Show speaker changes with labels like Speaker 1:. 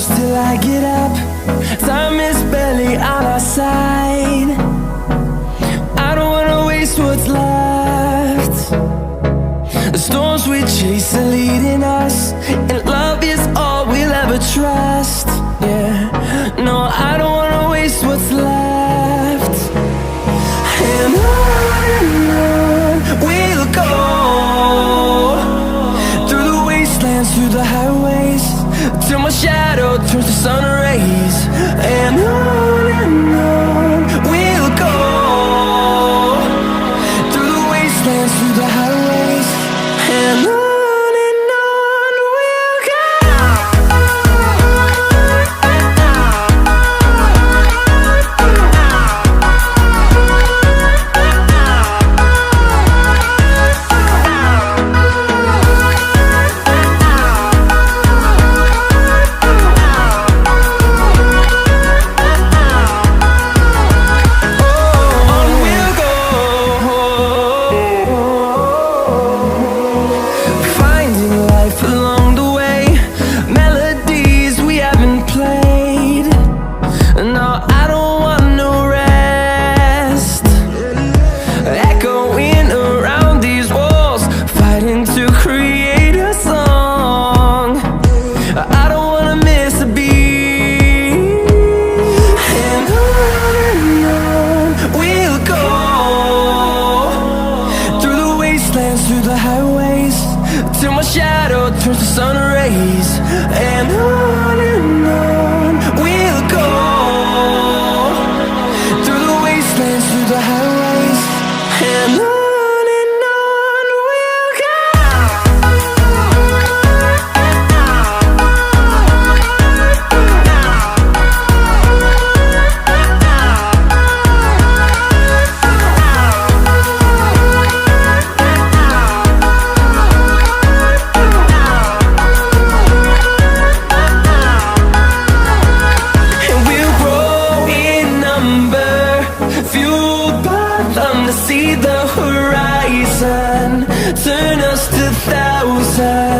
Speaker 1: close till I get up. Time is barely on our side. I don't wanna waste what's left. The storms we chase are leading us, and love is all we'll ever trust. Yeah, no, I don't wanna waste what's left. And on we'll go, through the wastelands, through the highways, till my shadow turns to sun rays. And on we'll go, through the wastelands, through the highways, and on. Through the highways, till my shadow turns to sun rays. And on we'll go, through the wastelands, through the highways, and on. See the horizon, turn us to thousands.